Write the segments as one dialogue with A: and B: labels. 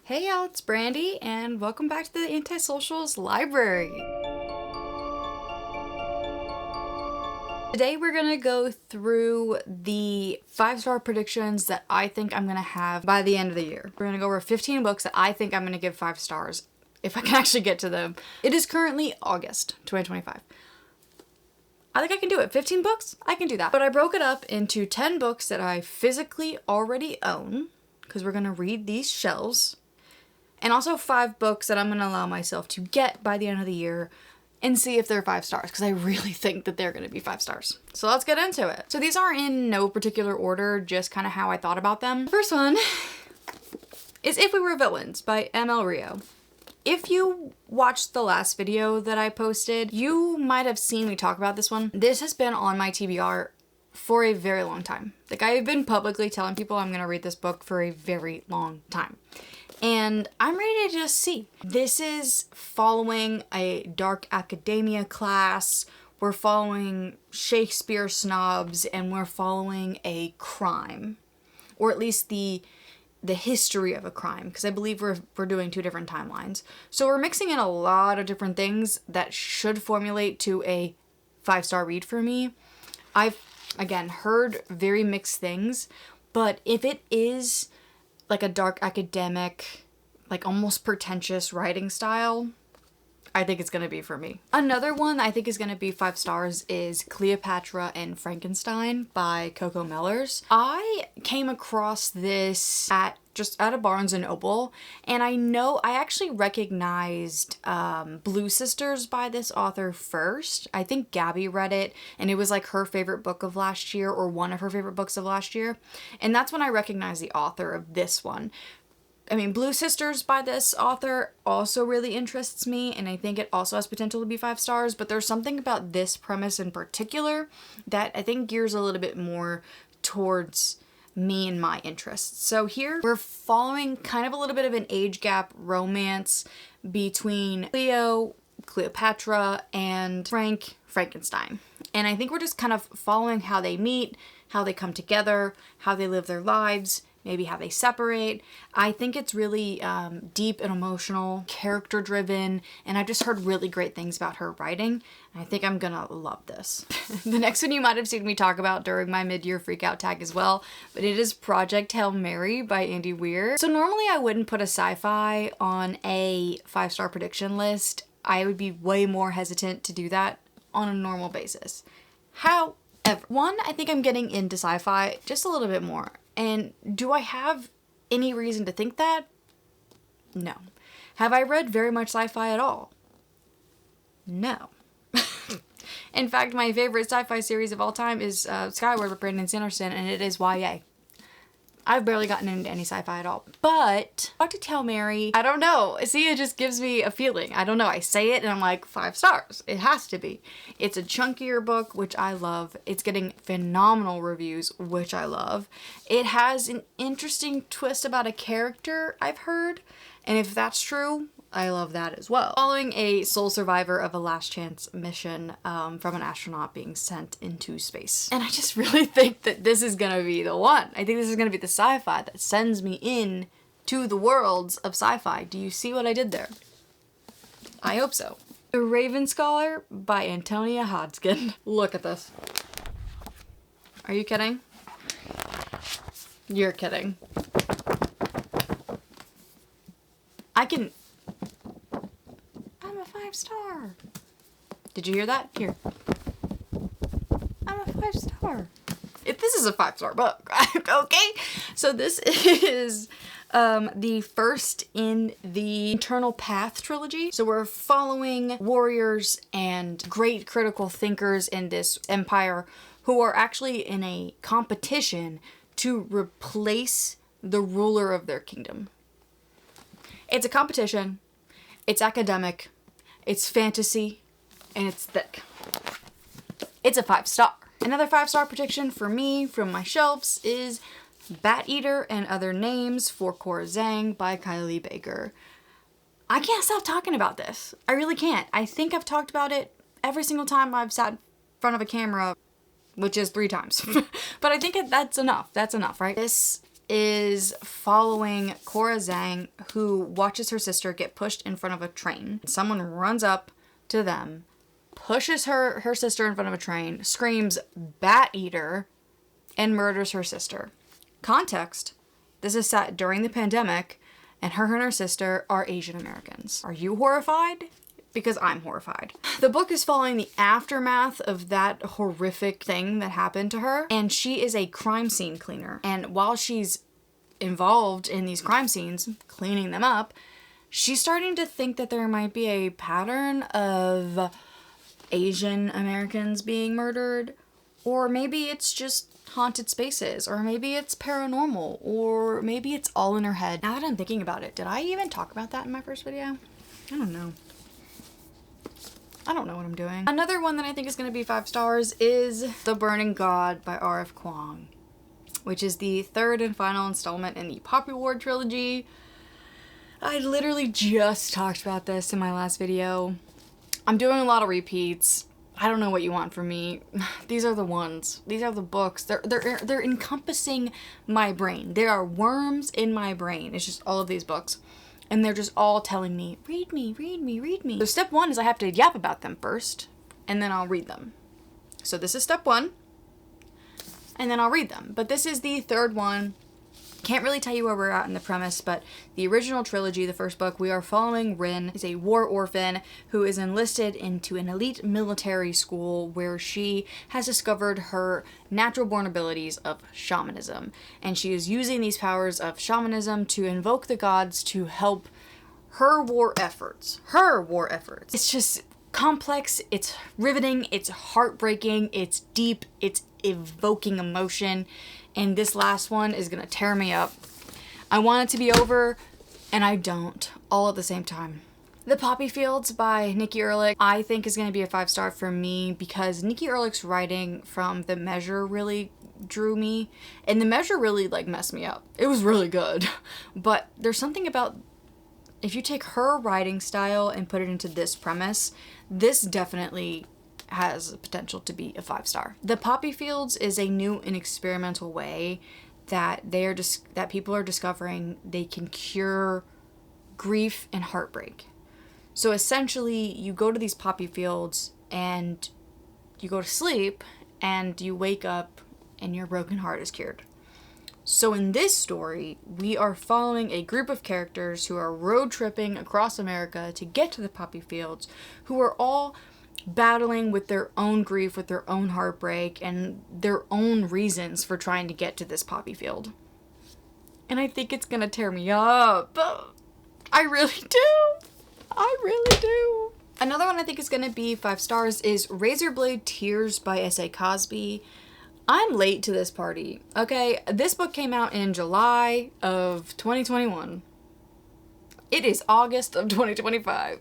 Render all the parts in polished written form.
A: Hey y'all, it's Brandy, and welcome back to the Antisocials Library. Today we're gonna go through the 5-star predictions that I think I'm gonna have by the end of the year. We're gonna go over 15 books that I think I'm gonna give 5 stars, if I can actually get to them. It is currently August 2025. I think I can do it. 15 books? I can do that. But I broke it up into 10 books that I physically already own, because we're gonna read these shelves. And also 5 books that I'm going to allow myself to get by the end of the year and see if they're 5 stars, because I really think that they're going to be 5 stars. So let's get into it. So these are in no particular order, just kind of how I thought about them. The first one is If We Were Villains by ML Rio. If you watched the last video that I posted, you might have seen me talk about this one. This has been on my TBR for a very long time. Like, I've been publicly telling people I'm going to read this book for a very long time. And I'm ready to just see. This is following a dark academia class. We're following Shakespeare snobs, and we're following a crime. Or at least the history of a crime, because I believe we're doing 2 different timelines. So we're mixing in a lot of different things that should formulate to a 5-star read for me. I've, again, heard very mixed things, but if it is like a dark academic, like almost pretentious writing style, I think it's gonna be for me. Another one I think is gonna be 5 stars is Cleopatra and Frankenstein by Coco Mellors. I came across this at a Barnes & Noble, and I actually recognized Blue Sisters by this author first. I think Gabby read it, and it was like her favorite book of last year, or one of her favorite books of last year, and that's when I recognized the author of this one. I mean, Blue Sisters by this author also really interests me, and I think it also has potential to be 5 stars, but there's something about this premise in particular that I think gears a little bit more towards me and my interests. So here we're following kind of a little bit of an age gap romance between Cleopatra, and Frankenstein. And I think we're just kind of following how they meet, how they come together, how they live their lives, maybe how they separate. I think it's really deep and emotional, character driven, and I've just heard really great things about her writing, and I think I'm gonna love this. The next one you might have seen me talk about during my mid-year freakout tag as well, but it is Project Hail Mary by Andy Weir. So normally I wouldn't put a sci-fi on a 5-star prediction list. I would be way more hesitant to do that on a normal basis. However, one, I think I'm getting into sci-fi just a little bit more. And do I have any reason to think that? No. Have I read very much sci-fi at all? No. In fact, my favorite sci-fi series of all time is Skyward by Brandon Sanderson, and it is YA. I've barely gotten into any sci-fi at all. But Project Hail Mary, I don't know. See, it just gives me a feeling. I don't know. I say it and I'm like, 5 stars. It has to be. It's a chunkier book, which I love. It's getting phenomenal reviews, which I love. It has an interesting twist about a character, I've heard. And if that's true, I love that as well. Following a sole survivor of a last chance mission from an astronaut being sent into space. And I just really think that this is gonna be the one. I think this is gonna be the sci-fi that sends me in to the worlds of sci-fi. Do you see what I did there? I hope so. The Raven Scholar by Antonia Hodgkin. Look at this. Are you kidding? You're kidding. I'm a 5-star. Did you hear that? Here. I'm a 5-star. If this is a 5-star book, okay? So this is the first in the Eternal Path trilogy. So we're following warriors and great critical thinkers in this empire who are actually in a competition to replace the ruler of their kingdom. It's a competition, it's academic, it's fantasy, and it's thick. It's a 5-star. Another 5-star prediction for me from my shelves is Bat Eater and Other Names for Cora Zhang by Kylie Baker. I can't stop talking about this. I really can't. I think I've talked about it every single time I've sat in front of a camera, which is 3 times. But I think that's enough. That's enough, right? This is following Cora Zhang, who watches her sister get pushed in front of a train. Someone runs up to them, pushes her sister in front of a train, screams "Bat Eater," and murders her sister. Context: this is set during the pandemic, and her sister are Asian Americans. Are you horrified? Because I'm horrified. The book is following the aftermath of that horrific thing that happened to her, and she is a crime scene cleaner. And while she's involved in these crime scenes, cleaning them up, she's starting to think that there might be a pattern of Asian Americans being murdered, or maybe it's just haunted spaces, or maybe it's paranormal, or maybe it's all in her head. Now that I'm thinking about it, did I even talk about that in my first video? I don't know. I don't know what I'm doing. Another one that I think is going to be 5 stars is The Burning God by R.F. Kuang, which is the third and final installment in the Poppy Ward trilogy. I literally just talked about this in my last video. I'm doing a lot of repeats. I don't know what you want from me. These are the ones. These are the books. They're encompassing my brain. There are worms in my brain. It's just all of these books. And they're just all telling me, read me, read me, read me. So step 1 is I have to yap about them first, and then I'll read them. So this is step 1, and then I'll read them. But this is the third one. Can't really tell you where we're at in the premise, but the original trilogy, the first book, we are following Rin, is a war orphan who is enlisted into an elite military school where she has discovered her natural-born abilities of shamanism. And she is using these powers of shamanism to invoke the gods to help her war efforts. Her war efforts. It's just complex, it's riveting, it's heartbreaking, it's deep, it's evoking emotion. And this last one is gonna tear me up. I want it to be over, and I don't, all at the same time. The Poppy Fields by Nikki Erlick, I think is gonna be a 5 star for me because Nikki Erlick's writing from The Measure really drew me, and The Measure really like messed me up. It was really good, but there's something about, if you take her writing style and put it into this premise, this definitely has potential to be a 5 star. The Poppy Fields is a new and experimental way that that people are discovering they can cure grief and heartbreak. So essentially, you go to these poppy fields and you go to sleep and you wake up and your broken heart is cured. So in this story, we are following a group of characters who are road tripping across America to get to the poppy fields, who are all battling with their own grief, with their own heartbreak, and their own reasons for trying to get to this poppy field. And I think it's gonna tear me up. I really do. I really do. Another one I think is gonna be 5 stars is Razorblade Tears by S.A. Cosby. I'm late to this party, okay? This book came out in July of 2021. It is August of 2025.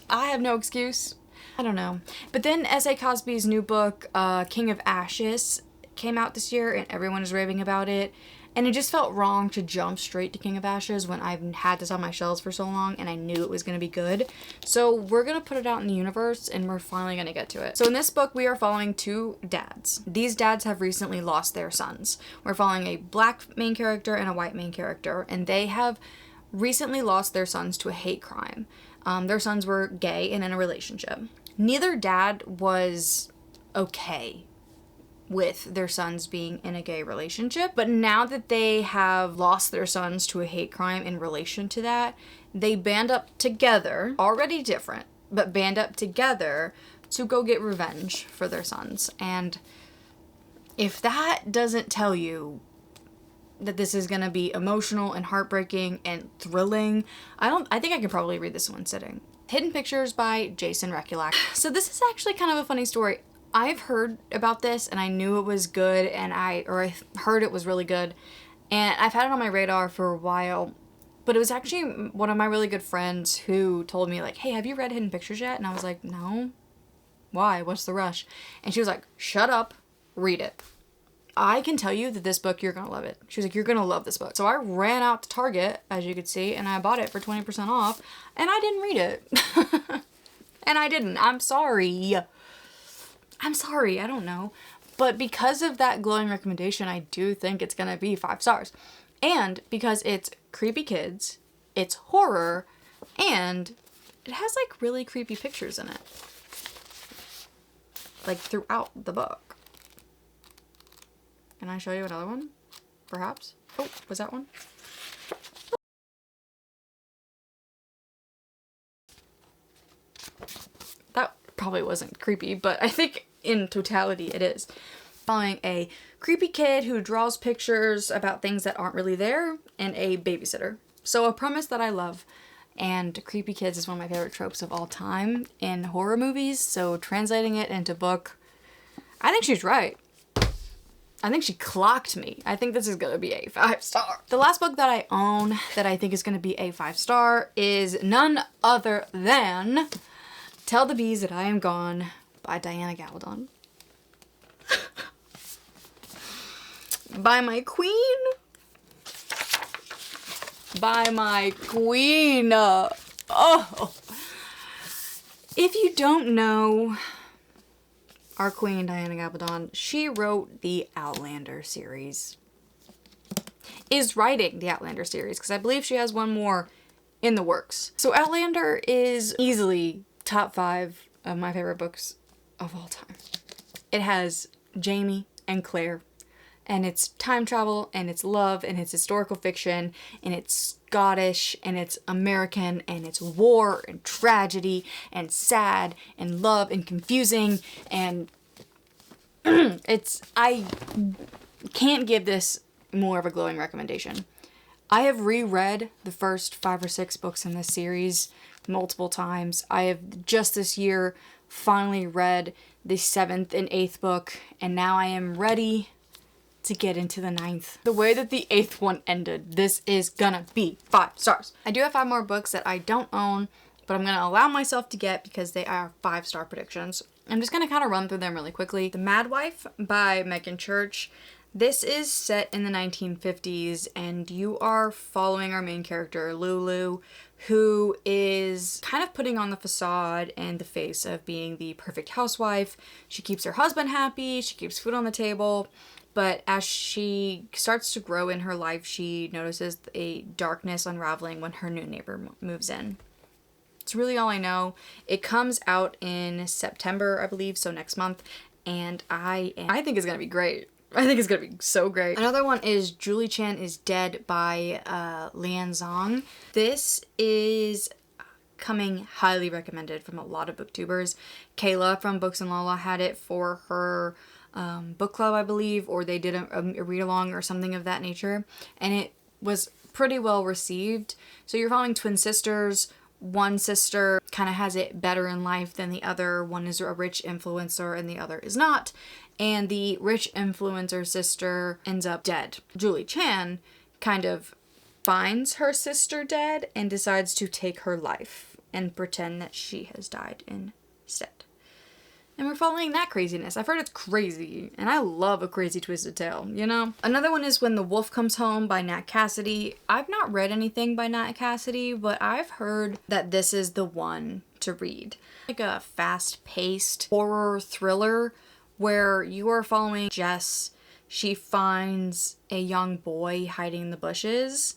A: I have no excuse. I don't know. But then S.A. Cosby's new book, King of Ashes, came out this year and everyone is raving about it. And it just felt wrong to jump straight to King of Ashes when I've had this on my shelves for so long and I knew it was going to be good. So we're going to put it out in the universe and we're finally going to get to it. So in this book, we are following 2 dads. These dads have recently lost their sons. We're following a black main character and a white main character, and they have recently lost their sons to a hate crime. Their sons were gay and in a relationship. Neither dad was okay with their sons being in a gay relationship, but now that they have lost their sons to a hate crime in relation to that, they band up together, already different, but band up together to go get revenge for their sons. And if that doesn't tell you that this is gonna be emotional and heartbreaking and thrilling, I think I can probably read this one sitting. Hidden Pictures by Jason Rekulak. So this is actually kind of a funny story. I've heard about this and I knew it was good, and I heard it was really good, and I've had it on my radar for a while, but it was actually one of my really good friends who told me like, hey, have you read Hidden Pictures yet? And I was like, no. Why? What's the rush? And she was like, shut up, read it. I can tell you that this book, you're gonna love it. She was like, you're gonna love this book. So I ran out to Target, as you could see, and I bought it for 20% off, and I didn't read it. And I didn't. I'm sorry. I don't know. But because of that glowing recommendation, I do think it's gonna be 5 stars. And because it's creepy kids, it's horror, and it has like really creepy pictures in it. Like throughout the book. Can I show you another one? Perhaps? Oh, was that one? That probably wasn't creepy, but I think in totality it is. Following a creepy kid who draws pictures about things that aren't really there, and a babysitter. So a premise that I love. And creepy kids is one of my favorite tropes of all time in horror movies, so translating it into book, I think she's right. I think she clocked me. I think this is gonna be a 5-star. The last book that I own that I think is gonna be a 5-star is none other than Tell the Bees That I Am Gone by Diana Gabaldon. By my queen. By my queen. Oh. If you don't know our queen, Diana Gabaldon, she wrote the Outlander series. Is writing the Outlander series, because I believe she has one more in the works. So Outlander is easily top 5 of my favorite books of all time. It has Jamie and Claire, and it's time travel, and it's love, and it's historical fiction, and it's Scottish, and it's American, and it's war, and tragedy, and sad, and love, and confusing, and I can't give this more of a glowing recommendation. I have reread the first 5 or 6 books in this series multiple times. I have just this year finally read the 7th and 8th book, and now I am ready to get into the 9th. The way that the 8th one ended, this is gonna be 5 stars. I do have 5 more books that I don't own, but I'm gonna allow myself to get because they are 5-star predictions. I'm just gonna kind of run through them really quickly. The Mad Wife by Megan Church. This is set in the 1950s, and you are following our main character, Lulu, who is kind of putting on the facade and the face of being the perfect housewife. She keeps her husband happy, she keeps food on the table, but as she starts to grow in her life, she notices a darkness unraveling when her new neighbor moves in. It's really all I know. It comes out in September, I believe, so next month, and I think it's gonna be great. I think it's gonna be so great. Another one is Julie Chan is Dead by Lian Zong. This is coming highly recommended from a lot of booktubers. Kayla from Books and Lala had it for her book club, I believe, or they did a read-along or something of that nature, and it was pretty well received. So you're following twin sisters. One sister kind of has it better in life than the other. One is a rich influencer and the other is not. And the rich influencer sister ends up dead. Julie Chan kind of finds her sister dead and decides to take her life and pretend that she has died instead. And we're following that craziness. I've heard it's crazy, and I love a crazy twisted tale, you know? Another one is When the Wolf Comes Home by Nat Cassidy. I've not read anything by Nat Cassidy, but I've heard that this is the one to read. Like a fast-paced horror thriller where you are following Jess. She finds a young boy hiding in the bushes,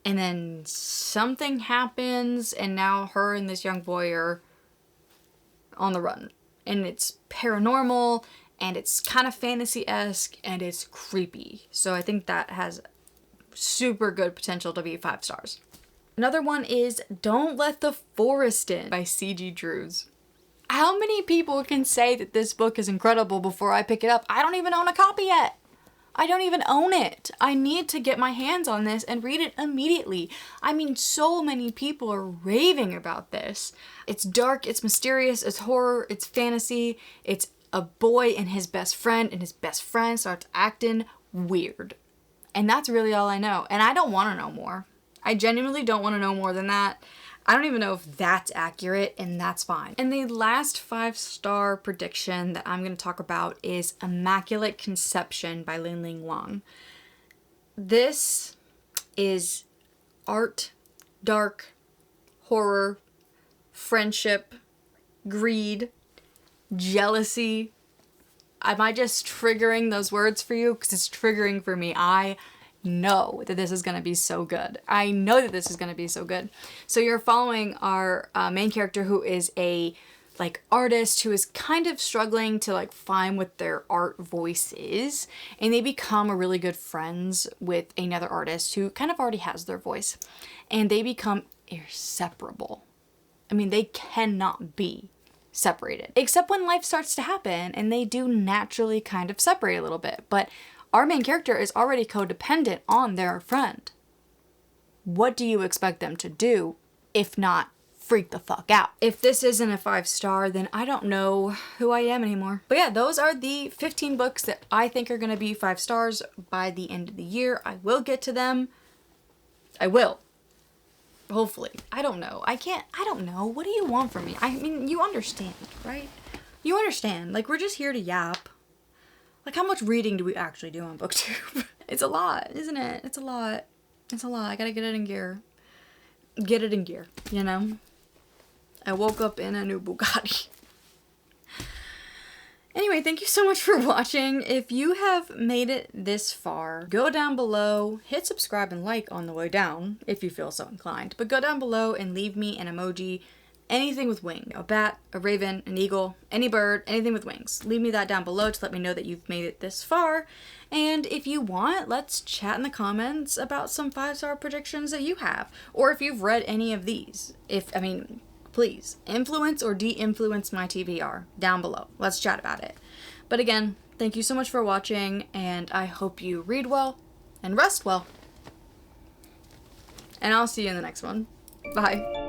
A: and then something happens, and now her and this young boy are on the run. And it's paranormal, and it's kind of fantasy-esque, and it's creepy. So I think that has super good potential to be 5 stars. Another one is Don't Let the Forest In by C.G. Drews. How many people can say that this book is incredible before I pick it up? I don't even own a copy yet. I don't even own it. I need to get my hands on this and read it immediately. I mean, so many people are raving about this. It's dark, it's mysterious, it's horror, it's fantasy. It's a boy and his best friend, and his best friend starts acting weird. And that's really all I know. And I don't want to know more. I genuinely don't want to know more than that. I don't even know if that's accurate, and that's fine. And the last 5-star prediction that I'm going to talk about is Immaculate Conception by Lin-Ling Wang. This is art, dark, horror, friendship, greed, jealousy. Am I just triggering those words for you? Because it's triggering for me. I know that this is going to be so good. I know that this is going to be so good. So you're following our main character, who is a like artist who is kind of struggling to like find what their art voice is, and they become a really good friends with another artist who kind of already has their voice, and they become inseparable. I mean, they cannot be separated, except when life starts to happen, and they do naturally kind of separate a little bit. But our main character is already codependent on their friend. What do you expect them to do if not freak the fuck out? If this isn't a 5-star, then I don't know who I am anymore. But yeah, those are the 15 books that I think are going to be 5 stars by the end of the year. I will get to them. I will. Hopefully. I don't know. I don't know. What do you want from me? I mean, you understand, right? You understand. Like, we're just here to yap. Like, how much reading do we actually do on BookTube? It's a lot, isn't it? It's a lot. It's a lot. I gotta get it in gear. Get it in gear, you know? I woke up in a new Bugatti. Anyway, thank you so much for watching. If you have made it this far, go down below, hit subscribe and like on the way down, if you feel so inclined. But go down below and leave me an emoji, anything with wing. A bat, a raven, an eagle, any bird, anything with wings. Leave me that down below to let me know that you've made it this far. And if you want, let's chat in the comments about some 5-star predictions that you have. Or if you've read any of these. Please, influence or de-influence my TBR down below. Let's chat about it. But again, thank you so much for watching, and I hope you read well and rest well. And I'll see you in the next one. Bye.